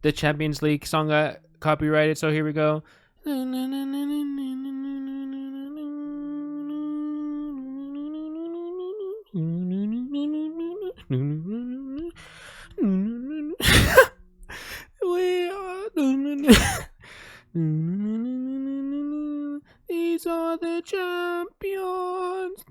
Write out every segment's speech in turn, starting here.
The Champions League song got copyrighted, so here we go. We are. These are the champions.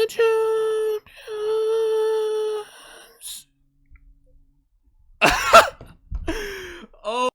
Champions. Oh.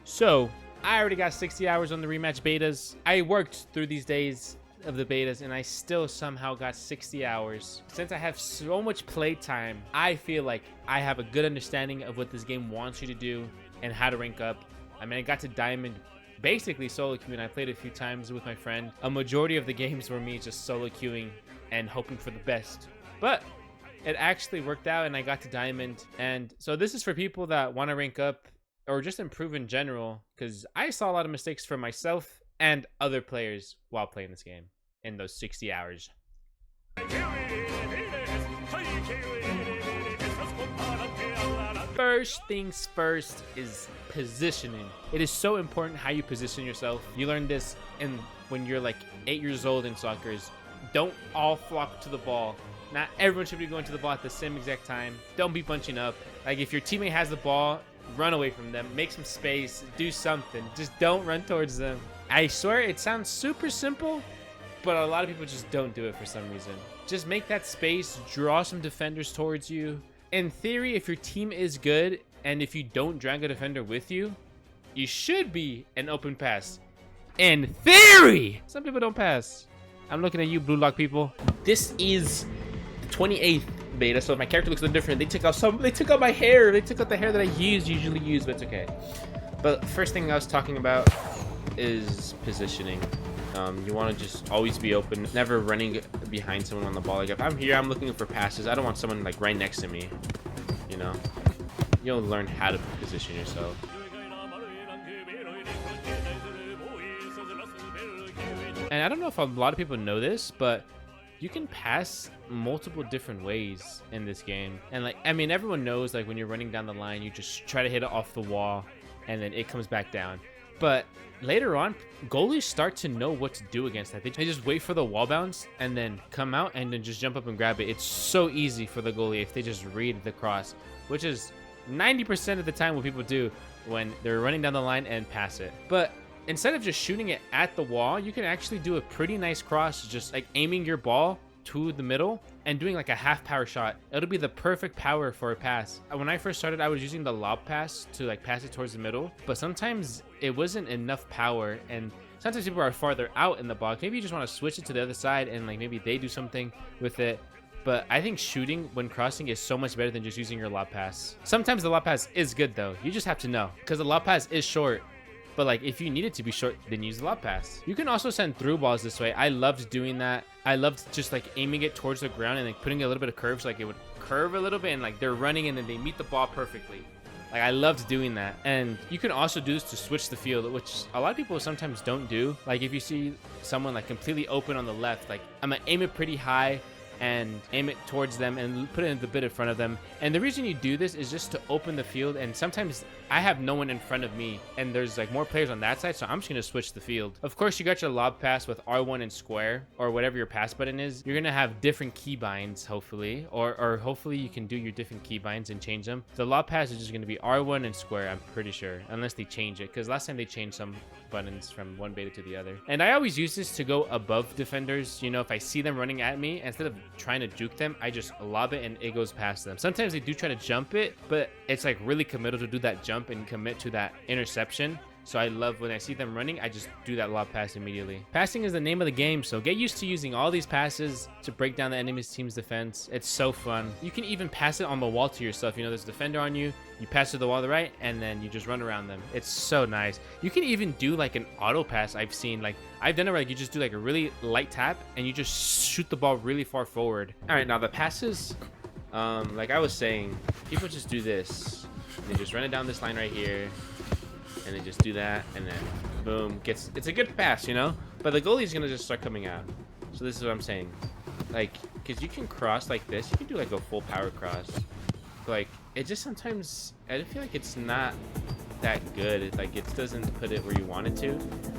So, I already got 60 hours on the Rematch betas. I worked through these days of the betas and I still somehow got 60 hours. Since I have so much play time, I feel like I have a good understanding of what this game wants you to do and how to rank up. I mean, I got to Diamond basically solo queuing. I played a few times with my friend. A majority of the games were me just solo queuing and hoping for the best. But it actually worked out and I got to Diamond. And so this is for people that want to rank up or just improve in general, because I saw a lot of mistakes for myself and other players while playing this game in those 60 hours. First things first is positioning. It is so important how you position yourself. You learn this when you're like 8 years old in soccer. Is don't all flock to the ball. Not everyone should be going to the ball at the same exact time. Don't be bunching up. Like if your teammate has the ball, run away from them, make some space, do something. Just don't run towards them. I swear it sounds super simple, but a lot of people just don't do it for some reason. Just make that space, draw some defenders towards you. In theory, if your team is good and if you don't drag a defender with you, you should be an open pass. In theory! Some people don't pass. I'm looking at you, Blue Lock people. This is the 28th beta, so my character looks a little different. They took out my hair. They took out the hair that I usually use, but it's okay. But first thing I was talking about is positioning. You want to just always be open, never running behind someone on the ball. Like if I'm here, I'm looking for passes. I don't want someone like right next to me. You know, you'll learn how to position yourself. And I don't know if a lot of people know this, but you can pass multiple different ways in this game. And like, I mean, everyone knows like when you're running down the line, you just try to hit it off the wall and then it comes back down. But later on, goalies start to know what to do against that. They just wait for the wall bounce and then come out and then just jump up and grab it. It's so easy for the goalie if they just read the cross, which is 90% of the time what people do when they're running down the line and pass it. But instead of just shooting it at the wall, you can actually do a pretty nice cross, just like aiming your ball to the middle and doing like a half power shot. It'll be the perfect power for a pass. When I first started, I was using the lob pass to like pass it towards the middle, but sometimes it wasn't enough power and sometimes people are farther out in the box. Maybe you just want to switch it to the other side and like maybe they do something with it. But I think shooting when crossing is so much better than just using your lob pass. Sometimes the lob pass is good though. You just have to know, because the lob pass is short. But like if you need it to be short, then use the lob pass. You can also send through balls this way. I loved doing that. I loved just like aiming it towards the ground and like putting a little bit of curve, so like it would curve a little bit and like they're running and then they meet the ball perfectly. Like I loved doing that. And you can also do this to switch the field, which a lot of people sometimes don't do. Like if you see someone like completely open on the left, like I'm gonna aim it pretty high and aim it towards them and put it in the bit in front of them. And the reason you do this is just to open the field. And sometimes I have no one in front of me and there's like more players on that side, so I'm just gonna switch the field. Of course, you got your lob pass with R1 and square or whatever your pass button is. You're gonna have different keybinds hopefully, or hopefully you can do your different keybinds and change them. The lob pass is just gonna be R1 and square, I'm pretty sure, unless they change it, because last time they changed some buttons from one beta to the other. And I always use this to go above defenders. You know, if I see them running at me, instead of trying to juke them, I just lob it and it goes past them. Sometimes they do try to jump it, but it's like really committal to do that jump and commit to that interception. So I love when I see them running, I just do that lob pass immediately. Passing is the name of the game, so get used to using all these passes to break down the enemy's team's defense. It's so fun. You can even pass it on the wall to yourself. You know, there's a defender on you, you pass to the wall to the right, and then you just run around them. It's so nice. You can even do like an auto pass. I've seen, like, I've done it where like, you just do like a really light tap and you just shoot the ball really far forward. All right, now the passes, like I was saying, people just do this. They just run it down this line right here, and then just do that, and then boom, it's a good pass, you know, but the goalie's gonna just start coming out. So this is what I'm saying, like, because you can cross like this, you can do like a full power cross, but like it just sometimes I feel like it's not that good. Like it doesn't put it where you want it to,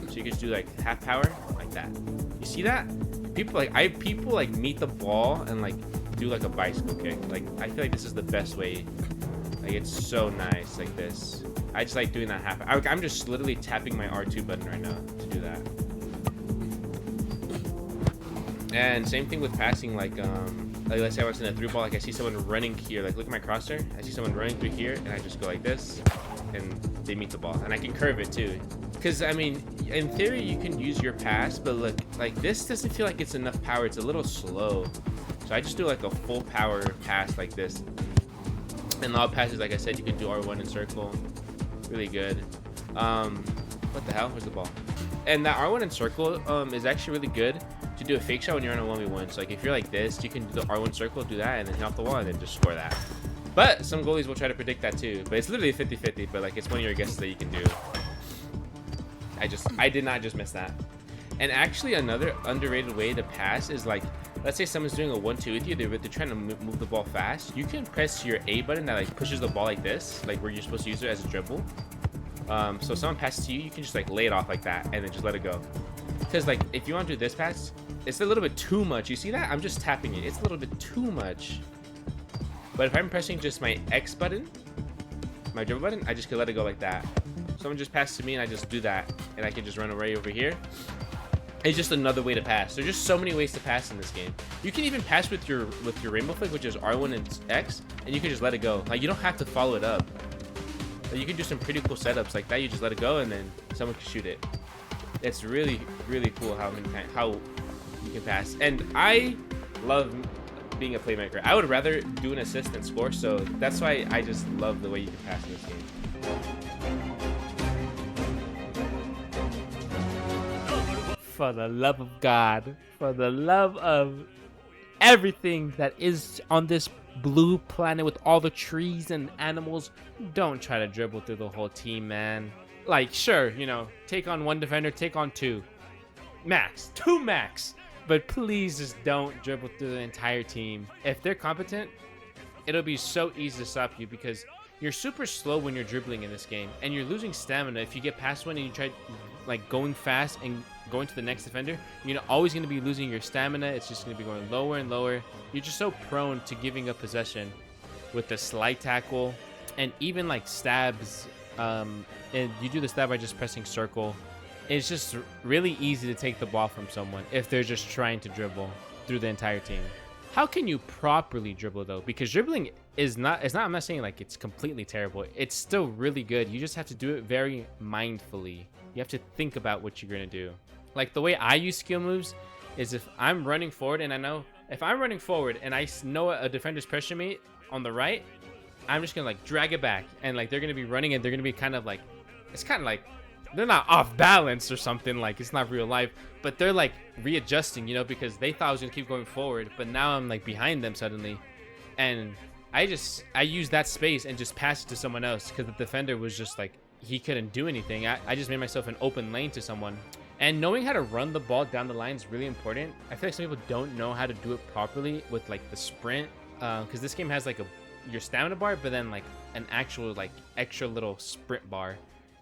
so you can just do like half power like that. You see that? People like meet the ball and like do like a bicycle kick. Like I feel like this is the best way. Like it's so nice like this. I just like doing that half. I'm just literally tapping my R2 button right now to do that. And same thing with passing, like let's say I was in a through ball, like I see someone running here, like look at my crosshair, I see someone running through here, and I just go like this, and they meet the ball, and I can curve it too. Because I mean, in theory, you can use your pass, but look, like this doesn't feel like it's enough power. It's a little slow, so I just do like a full power pass like this. And all passes, like I said, you can do R1 in circle. Really good. What the hell? Where's the ball? And that R1 in circle is actually really good to do a fake shot when you're on a 1v1. So like if you're like this, you can do the R1 circle, do that, and then hit off the wall, and then just score that. But some goalies will try to predict that too. But it's literally 50-50, but like it's one of your guesses that you can do. I did not just miss that. And actually another underrated way to pass is like, let's say someone's doing a 1-2 with you, they're trying to move the ball fast. You can press your A button that like pushes the ball like this, like where you're supposed to use it as a dribble. So someone passes to you, you can just like lay it off like that and then just let it go. Because like if you want to do this pass, it's a little bit too much. You see that? I'm just tapping it. It's a little bit too much. But if I'm pressing just my X button, my dribble button, I just can let it go like that. Someone just passes to me and I just do that, and I can just run away over here. It's just another way to pass. There's just so many ways to pass in this game. You can even pass with your rainbow flick, which is R1 and X, and you can just let it go. Like you don't have to follow it up. Like, you can do some pretty cool setups like that. You just let it go, and then someone can shoot it. It's really, really cool how you can pass. And I love being a playmaker. I would rather do an assist than score, so that's why I just love the way you can pass in this game. For the love of God, for the love of everything that is on this blue planet with all the trees and animals, don't try to dribble through the whole team, man. Like, sure, you know, take on one defender, take on two. Max. 2 max. But please just don't dribble through the entire team. If they're competent, it'll be so easy to stop you because you're super slow when you're dribbling in this game, and you're losing stamina if you get past one and you try like going fast and going to the next defender. You're always going to be losing your stamina. It's just going to be going lower and lower. You're just so prone to giving up possession with the slide tackle and even like stabs. And you do the stab by just pressing circle. It's just really easy to take the ball from someone if they're just trying to dribble through the entire team. How can you properly dribble though? Because dribbling is not, I'm not saying like it's completely terrible. It's still really good. You just have to do it very mindfully. You have to think about what you're going to do. Like the way I use skill moves is if I'm running forward and I know if I'm running forward and I know a defender's pressure me on the right, I'm just going to like drag it back, and like they're going to be running and they're going to be kind of like, it's kind of like they're not off balance or something, like it's not real life, but they're like readjusting, you know, because they thought I was gonna keep going forward, but now I'm like behind them suddenly, and I use that space and just pass it to someone else because the defender was just like, he couldn't do anything. I just made myself an open lane to someone. And knowing how to run the ball down the line is really important. I feel like some people don't know how to do it properly with like the sprint, because this game has like your stamina bar, but then like an actual like extra little sprint bar.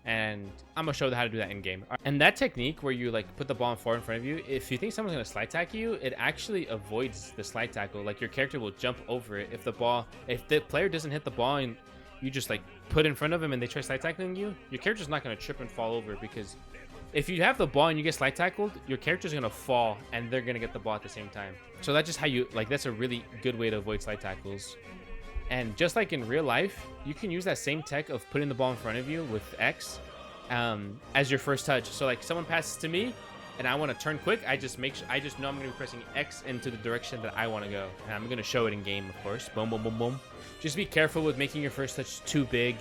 And I'm gonna show how to do that in game. And that technique where you like put the ball in front of you, if you think someone's gonna slide tackle you, it actually avoids the slide tackle. Like your character will jump over it if the player doesn't hit the ball and you just like put in front of him and they try slide tackling you, your character's not gonna trip and fall over, because if you have the ball and you get slide tackled, your character's gonna fall and they're gonna get the ball at the same time. So that's just how you like, that's a really good way to avoid slide tackles. And just like in real life, you can use that same tech of putting the ball in front of you with X as your first touch. So like someone passes to me and I want to turn quick, I just know I'm going to be pressing X into the direction that I want to go. And I'm going to show it in game, of course. Boom, boom, boom, boom. Just be careful with making your first touch too big,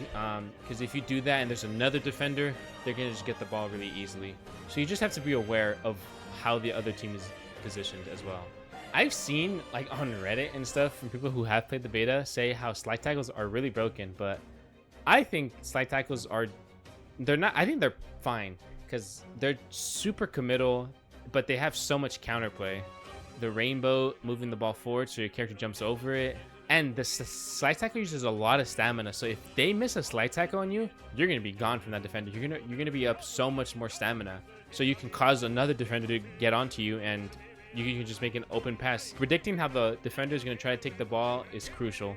because if you do that and there's another defender, they're going to just get the ball really easily. So you just have to be aware of how the other team is positioned as well. I've seen like on Reddit and stuff from people who have played the beta say how slide tackles are really broken, but I think slide tackles they're not, I think they're fine because they're super committal, but they have so much counterplay. The rainbow, moving the ball forward so your character jumps over it. And the slide tackle uses a lot of stamina. So if they miss a slide tackle on you, you're going to be gone from that defender. You're going to be up so much more stamina. So you can cause another defender to get onto you and you can just make an open pass. Predicting how the defender is going to try to take the ball is crucial.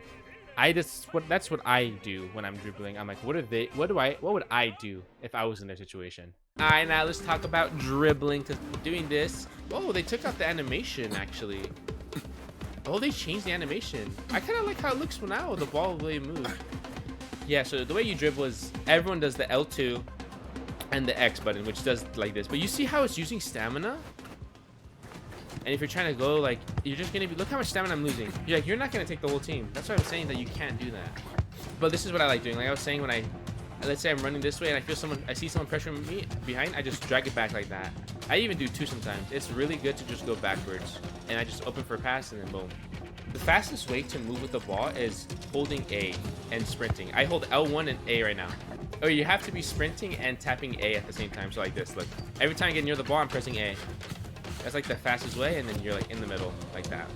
That's what I do when I'm dribbling. I'm like, what would I do if I was in their situation? All right, now let's talk about dribbling. Because doing this, oh, they took out the animation actually. Oh, they changed the animation. I kind of like how it looks now. The ball will move. Yeah, so the way you dribble is everyone does the L2 and the X button, which does like this. But you see how it's using stamina? And if you're trying to go, like, you're just going to be... Look how much stamina I'm losing. You're not going to take the whole team. That's why I'm saying that you can't do that. But this is what I like doing. Like I was saying, when let's say I'm running this way and I see someone pressuring me behind, I just drag it back like that. I even do two sometimes. It's really good to just go backwards. And I just open for a pass and then boom. The fastest way to move with the ball is holding A and sprinting. I hold L1 and A right now. Or you have to be sprinting and tapping A at the same time. So like this, look. Every time I get near the ball, I'm pressing A. That's like the fastest way, and then you're like in the middle like that.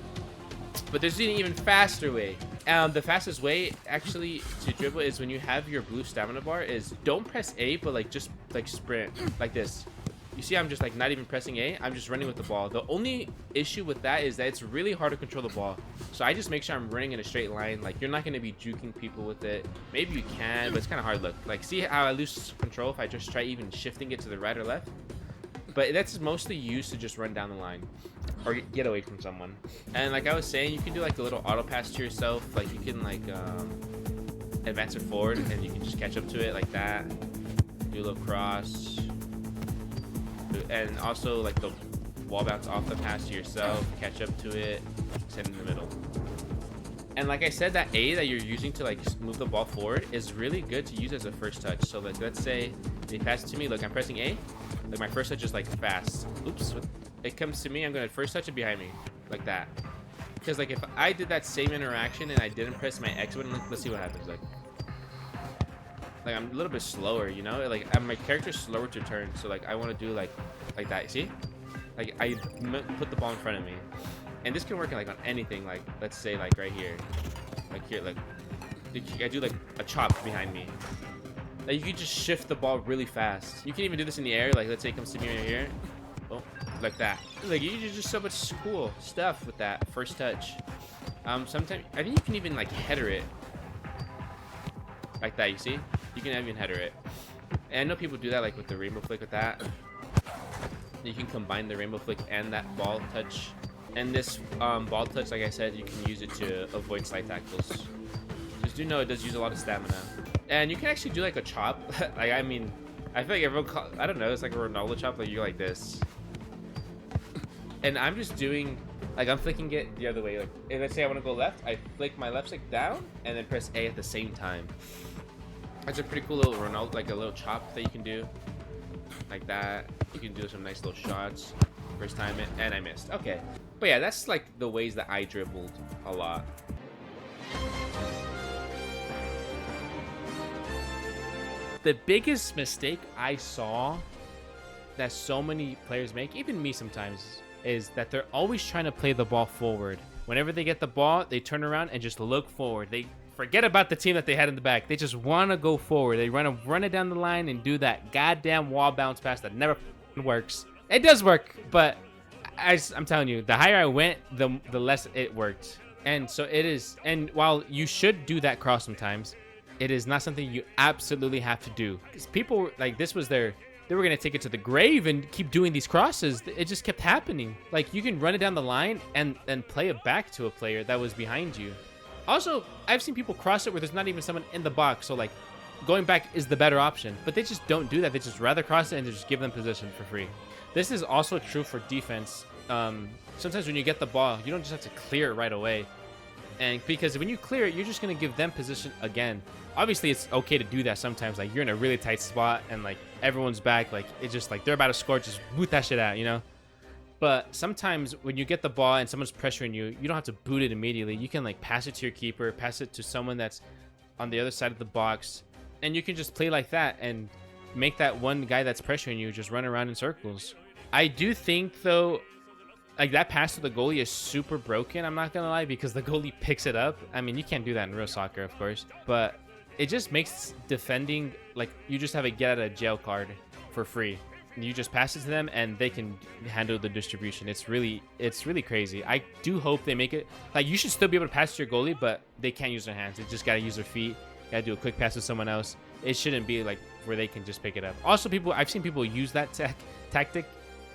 But there's an even faster way. The fastest way actually to dribble is when you have your blue stamina bar is don't press A, but like just like sprint like this. You see, I'm just like not even pressing A. I'm just running with the ball. The only issue with that is that it's really hard to control the ball. So I just make sure I'm running in a straight line. Like you're not going to be juking people with it. Maybe you can, but it's kind of hard. Look, like see how I lose control if I just try even shifting it to the right or left? But that's mostly used to just run down the line or get away from someone. And like I was saying, you can do like a little auto pass to yourself. Like you can like advance it forward and you can just catch up to it like that. Do a little cross. And also like the wall bounce off the pass to yourself, catch up to it, send in the middle. And like I said, that A that you're using to like move the ball forward is really good to use as a first touch. So like let's say they pass it to me, look, I'm pressing A. Like my first touch is like fast. Oops, it comes to me, I'm gonna first touch it behind me, like that. Because like if I did that same interaction and I didn't press my X button, let's see what happens. Like I'm a little bit slower, you know? Like my character's slower to turn, so like I want to do like that. See? Like I put the ball in front of me, and this can work like on anything. Like let's say like right here, like I do like a chop behind me. Like you can just shift the ball really fast. You can even do this in the air. Like let's say it comes to me right here, oh, like that. Like you can just so much cool stuff with that first touch. Sometimes I think you can even like header it. Like that, you see? You can even header it. And I know people do that like with the rainbow flick with that. You can combine the rainbow flick and that ball touch. And this ball touch, like I said, you can use it to avoid slide tackles. Just do know it does use a lot of stamina. And you can actually do like a chop. Like, I mean, I feel like everyone, I don't know, it's like a Ronaldo chop, like you're like this. And I'm just doing, like I'm flicking it the other way. Like, if let's say I want to go left, I flick my left stick down and then press A at the same time. That's a pretty cool little Ronaldo, like a little chop that you can do. Like that. You can do some nice little shots. First time it, and I missed. Okay. But yeah, that's like the ways that I dribbled a lot. The biggest mistake I saw that so many players make, even me sometimes, is that they're always trying to play the ball forward. Whenever they get the ball, they turn around and just look forward. They forget about the team that they had in the back. They just want to go forward. They run it down the line and do that goddamn wall bounce pass that never works. It does work, but I'm telling you, the higher I went, the less it worked. And so it is. And while you should do that cross sometimes, it is not something you absolutely have to do. Because people, like, this was they were going to take it to the grave and keep doing these crosses. It just kept happening. Like, you can run it down the line and play it back to a player that was behind you. Also, I've seen people cross it where there's not even someone in the box. So, like, going back is the better option. But they just don't do that. They just rather cross it and just give them position for free. This is also true for defense. Sometimes when you get the ball, you don't just have to clear it right away. And because when you clear it, you're just going to give them position again. Obviously, it's okay to do that sometimes. Like, you're in a really tight spot and, like, everyone's back. Like, it's just, like, they're about to score. Just boot that shit out, you know? But sometimes when you get the ball and someone's pressuring you, you don't have to boot it immediately. You can, like, pass it to your keeper, pass it to someone that's on the other side of the box. And you can just play like that and make that one guy that's pressuring you just run around in circles. I do think, though, like, that pass to the goalie is super broken, I'm not gonna lie, because the goalie picks it up. I mean, you can't do that in real soccer, of course, but it just makes defending like you just have a get out of jail card for free. You just pass it to them and they can handle the distribution. It's really crazy. I do hope they make it like you should still be able to pass to your goalie, but they can't use their hands. They just gotta use their feet. Gotta do a quick pass to someone else. It shouldn't be like where they can just pick it up. Also, I've seen people use that tactic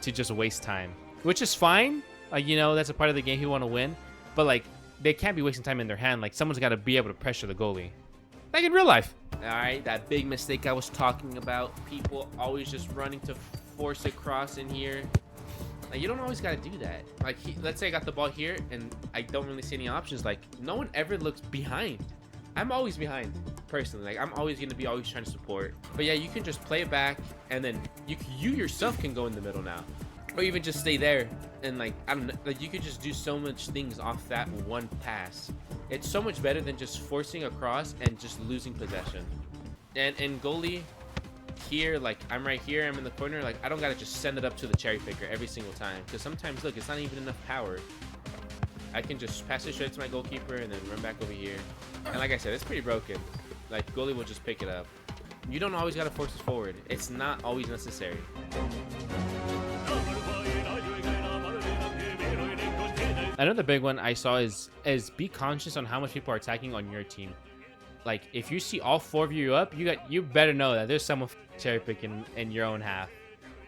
to just waste time, which is fine. Like, you know, that's a part of the game you want to win, but like they can't be wasting time in their hand. Like, someone's got to be able to pressure the goalie, like in real life. All right, that big mistake I was talking about. People always just running to force it cross in here. Like, you don't always got to do that. Like, let's say I got the ball here and I don't really see any options. Like, no one ever looks behind. I'm always behind, personally. Like, I'm always going to be always trying to support. But yeah, you can just play it back, and then you yourself can go in the middle now. Or even just stay there, and like, I don't know, like you could just do so much things off that one pass. It's so much better than just forcing across and just losing possession. And in goalie, here, like, I'm right here, I'm in the corner, like, I don't gotta just send it up to the cherry picker every single time. Because sometimes, look, it's not even enough power. I can just pass it straight to my goalkeeper and then run back over here. And like I said, it's pretty broken. Like, goalie will just pick it up. You don't always gotta force it forward. It's not always necessary. Another big one I saw is be conscious on how much people are attacking on your team. Like, if you see all 4 of you up, you better know that there's someone cherry picking in your own half.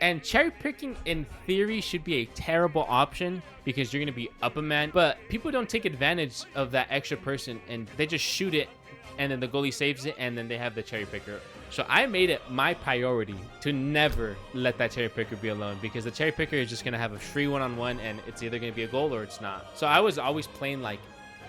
And cherry picking in theory should be a terrible option because you're gonna be up a man, but people don't take advantage of that extra person and they just shoot it, and then the goalie saves it, and then they have the cherry picker. So I made it my priority to never let that cherry picker be alone, because the cherry picker is just going to have a free one-on-one, and it's either going to be a goal or it's not. So I was always playing like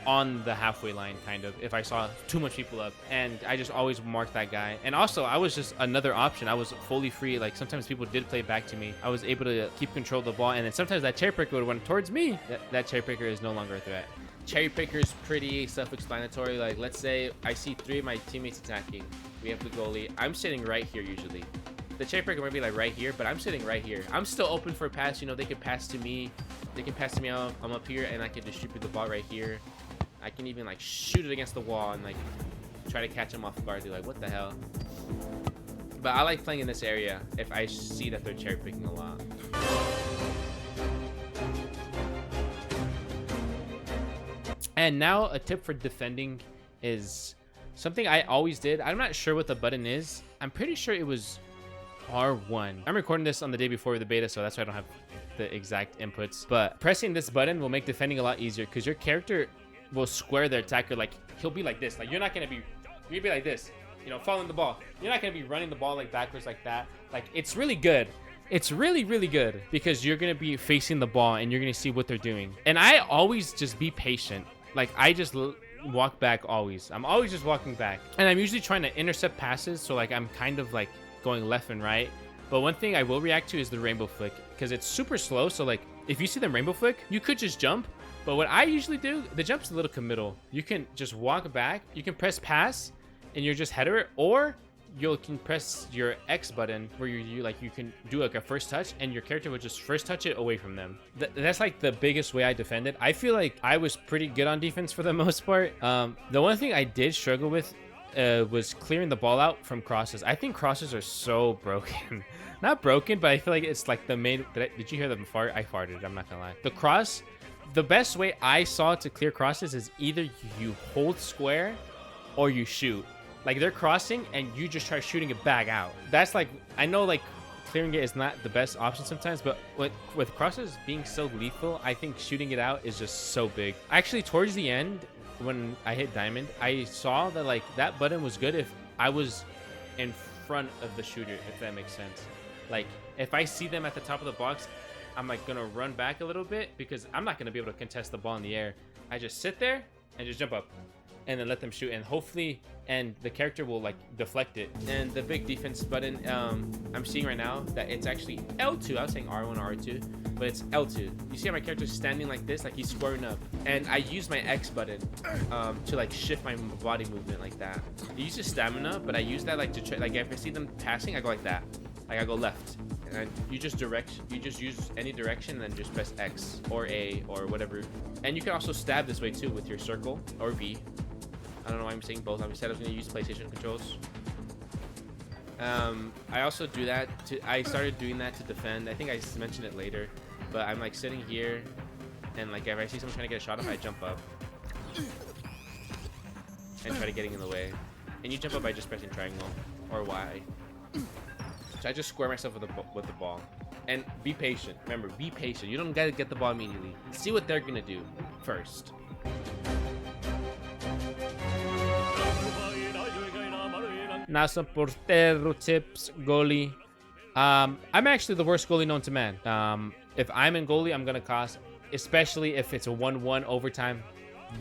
on the halfway line, kind of, if I saw too much people up, and I just always marked that guy. And also, I was just another option. I was fully free. Like, sometimes people did play back to me. I was able to keep control of the ball, and then sometimes that cherry picker would run towards me. That cherry picker is no longer a threat. Cherry picker is pretty self-explanatory. Like, let's say I see 3 of my teammates attacking. We have the goalie. I'm sitting right here usually. The cherry picker might be like right here, but I'm sitting right here. I'm still open for a pass. You know, they can pass to me. They can pass to me. I'm up here, and I can distribute the ball right here. I can even like shoot it against the wall and like try to catch them off guard. They're like, what the hell? But I like playing in this area if I see that they're cherry picking a lot. And now a tip for defending is something I always did. I'm not sure what the button is. I'm pretty sure it was R1. I'm recording this on the day before the beta, so that's why I don't have the exact inputs. But pressing this button will make defending a lot easier because your character will square their attacker. Like, he'll be like this. Like, you'll be like this, you know, following the ball. You're not gonna be running the ball like backwards like that. Like, it's really good. It's really, really good because you're gonna be facing the ball and you're gonna see what they're doing. And I always just be patient. Like, I just walk back always. I'm always just walking back. And I'm usually trying to intercept passes, so like I'm kind of like going left and right. But one thing I will react to is the rainbow flick, because it's super slow. So like, if you see the rainbow flick, you could just jump. But what I usually do, the jump's a little committal. You can just walk back. You can press pass and you're just header it, or you can press your X button where you can do like a first touch, and your character would just first touch it away from them. That's like the biggest way I defended. I feel like I was pretty good on defense for the most part. The one thing I did struggle with was clearing the ball out from crosses. I think crosses are so broken. Not broken, but I feel like it's like the main. Did you hear the fart? I farted. I'm not gonna lie. The cross, the best way I saw to clear crosses is either you hold square or you shoot. Like, they're crossing and you just try shooting it back out. That's like, I know like clearing it is not the best option sometimes, but with crosses being so lethal, I think shooting it out is just so big. Actually, towards the end, when I hit diamond, I saw that like that button was good if I was in front of the shooter, if that makes sense. Like, if I see them at the top of the box, I'm like gonna run back a little bit because I'm not gonna be able to contest the ball in the air. I just sit there and just jump up and then let them shoot, and hopefully, and the character will like deflect it. And the big defense button, I'm seeing right now that it's actually L2. I was saying R1 or R2, but it's L2. You see how my character's standing like this, like he's squaring up, and I use my X button to like shift my body movement like that. It uses stamina, but I use that like to try, like if I see them passing, I go like that, like I go left. And you just use any direction and then just press X or A or whatever. And you can also stab this way too with your circle or V. I don't know why I'm saying both. I said I was going to use PlayStation controls. I also do that I started doing that to defend. I think I mentioned it later, but I'm like sitting here and like if I see someone trying to get a shot off, I jump up and try to getting in the way. And you jump up by just pressing triangle or Y. So I just square myself with the ball. And be patient. Remember, be patient. You don't gotta get the ball immediately. See what they're gonna do first. Now some portero tips, goalie. I'm actually the worst goalie known to man. If I'm in goalie, I'm gonna cost, especially if it's a 1-1 overtime.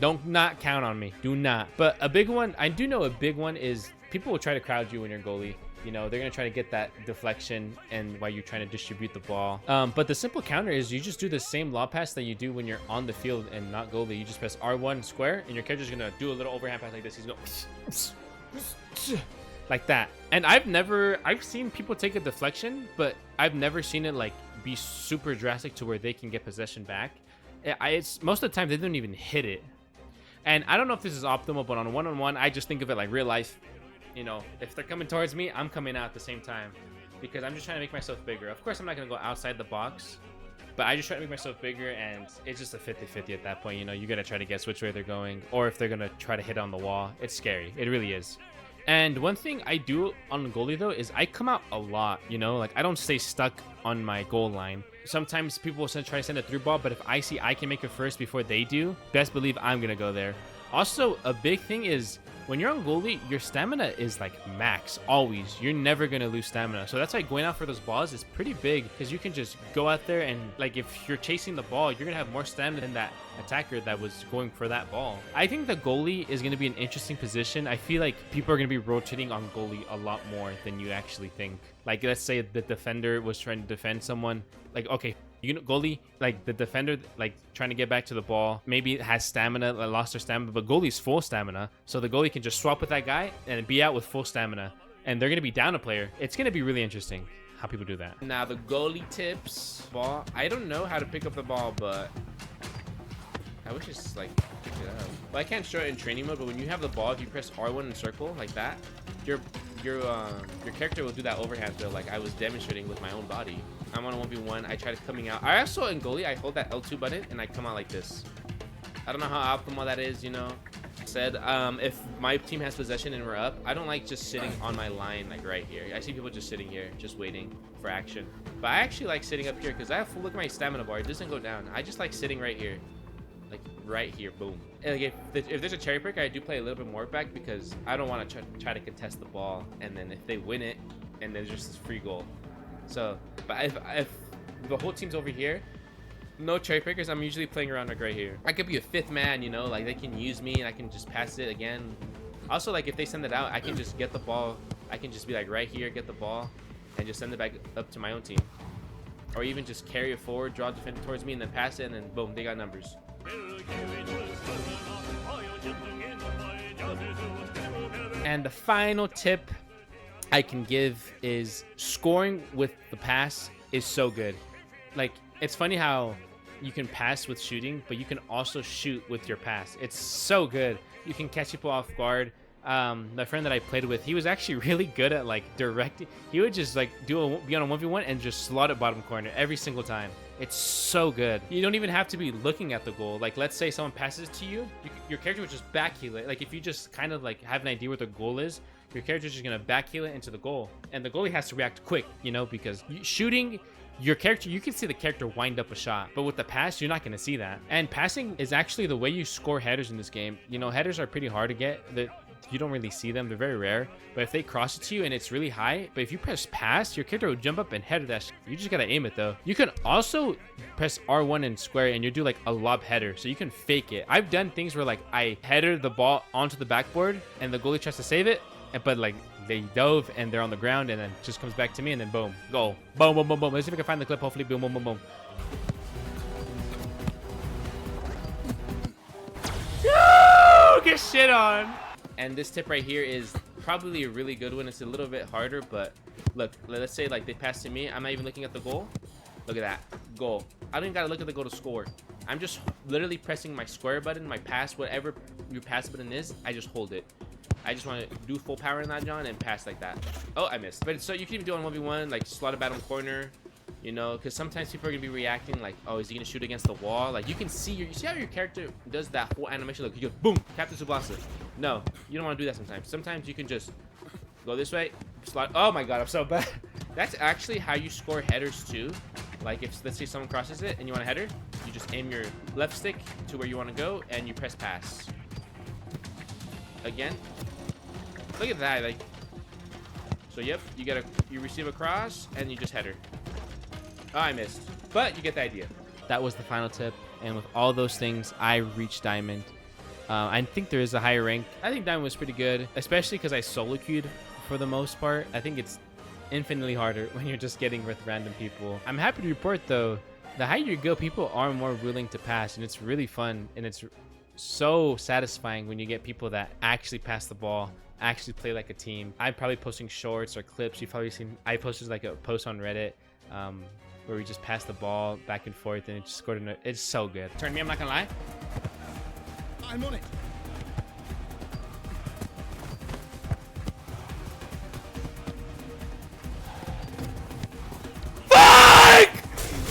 Not count on me. Do not. But a big one, I do know a big one is people will try to crowd you when you're goalie. You know, they're going to try to get that deflection and while you're trying to distribute the ball. But the simple counter is you just do the same lob pass that you do when you're on the field and not goalie. You just press R1 square and your character's going to do a little overhand pass like this. He's going like that. And I've seen people take a deflection, but I've never seen it like be super drastic to where they can get possession back. It's most of the time they don't even hit it. And I don't know if this is optimal, but on a one-on-one, I just think of it like real life. You know, if they're coming towards me, I'm coming out at the same time because I'm just trying to make myself bigger. Of course, I'm not going to go outside the box, but I just try to make myself bigger, and it's just a 50-50 at that point. You know, you got to try to guess which way they're going or if they're going to try to hit on the wall. It's scary. It really is. And one thing I do on goalie, though, is I come out a lot, you know? Like, I don't stay stuck on my goal line. Sometimes people will try to send a through ball, but if I see I can make it first before they do, best believe I'm going to go there. Also, a big thing is when you're on goalie, your stamina is like max always. You're never going to lose stamina. So that's why going out for those balls is pretty big because you can just go out there and like if you're chasing the ball, you're going to have more stamina than that attacker that was going for that ball. I think the goalie is going to be an interesting position. I feel like people are going to be rotating on goalie a lot more than you actually think. Like let's say the defender was trying to defend someone. Like, okay, you know, goalie, like the defender, like trying to get back to the ball, maybe it has stamina, lost their stamina, but goalie's full stamina. So the goalie can just swap with that guy and be out with full stamina. And they're going to be down a player. It's going to be really interesting how people do that. Now the goalie tips. Ball. I don't know how to pick up the ball, but I wish it's like pick it up. Well, I can't show it in training mode, but when you have the ball, if you press R1 and circle like that, your character will do that overhand throw like I was demonstrating with my own body. I'm on a 1v1. I try to coming out. I also in goalie, I hold that L2 button and I come out like this. I don't know how optimal that is, you know. Said if my team has possession and we're up, I don't like just sitting on my line like right here. I see people just sitting here, just waiting for action. But I actually like sitting up here because I have full look at my stamina bar. It doesn't go down. I just like sitting right here. Like right here, boom. And like if there's a cherry pick, I do play a little bit more back because I don't want to try to contest the ball, and then if they win it, and there's just this free goal. So, but if the whole team's over here, no cherry pickers, I'm usually playing around like right here. I could be a fifth man, you know, like they can use me and I can just pass it again. Also, like if they send it out, I can just get the ball. I can just be like right here, get the ball, and just send it back up to my own team, or even just carry it forward, draw the defender towards me, and then pass it, and then boom, they got numbers. And the final tip I can give is scoring with the pass is so good. Like, it's funny how you can pass with shooting, but you can also shoot with your pass. It's so good. You can catch people off guard. My friend that I played with, he was actually really good at like directing. He would just like be on a 1v1 and just slot it bottom corner every single time. It's so good. You don't even have to be looking at the goal. Like, let's say someone passes it to you, your character would just backheel it. Like, if you just kind of like have an idea what the goal is, your character's just gonna backheel it into the goal, and the goalie has to react quick, you know, because shooting your character, you can see the character wind up a shot, but with the pass, you're not going to see that. And passing is actually the way you score headers in this game. You know, headers are pretty hard to get. you don't really see them. They're very rare. But if they cross it to you and it's really high, but if you press pass, your character will jump up and header that shit. You just gotta aim it though. You can also press R1 and square and you do like a lob header, so you can fake it. I've done things where like I header the ball onto the backboard and the goalie tries to save it, but like they dove and they're on the ground, and then just comes back to me, and then boom, goal. Boom, boom, boom, boom. Let's see if I can find the clip. Hopefully, boom, boom, boom, boom. Get shit on. And this tip right here is probably a really good one. It's a little bit harder, but look, let's say like they pass to me. I'm not even looking at the goal. Look at that goal. I don't even gotta look at the goal to score. I'm just literally pressing my square button, my pass, whatever your pass button is. I just hold it. I just want to do full power in that, John, and pass like that. Oh, I missed. But so you can even do it on 1v1, like slot a bottom corner, you know, because sometimes people are gonna be reacting like, oh, is he gonna shoot against the wall? Like you can see you see how your character does that whole animation. Look, you go boom, Captain Tsubasa. No, you don't want to do that sometimes. Sometimes you can just go this way, slot. Oh my god, I'm so bad. That's actually how you score headers too. Like if let's say someone crosses it and you want a header, you just aim your left stick to where you want to go and you press pass. Again. Look at that, like. So yep, you receive a cross and you just header. Oh, I missed, but you get the idea. That was the final tip, and with all those things, I reached diamond. I think there is a higher rank. I think diamond was pretty good, especially because I solo queued for the most part. I think it's infinitely harder when you're just getting with random people. I'm happy to report though, the higher you go, people are more willing to pass, and it's really fun, and it's so satisfying when you get people that actually pass the ball, actually play like a team. I'm probably posting shorts or clips. You've probably seen, I posted like a post on Reddit where we just passed the ball back and forth and it just scored. It's so good. Turn me, I'm not gonna lie. I'm on it. Fuck!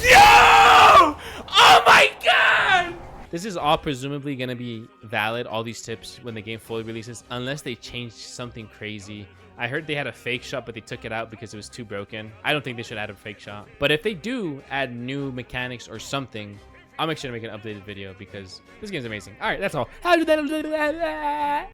Yo! Oh my god! This is all presumably gonna be valid, all these tips, when the game fully releases, unless they change something crazy. I heard they had a fake shot, but they took it out because it was too broken. I don't think they should add a fake shot. But if they do add new mechanics or something, I'll make sure to make an updated video because this game's amazing. All right, that's all.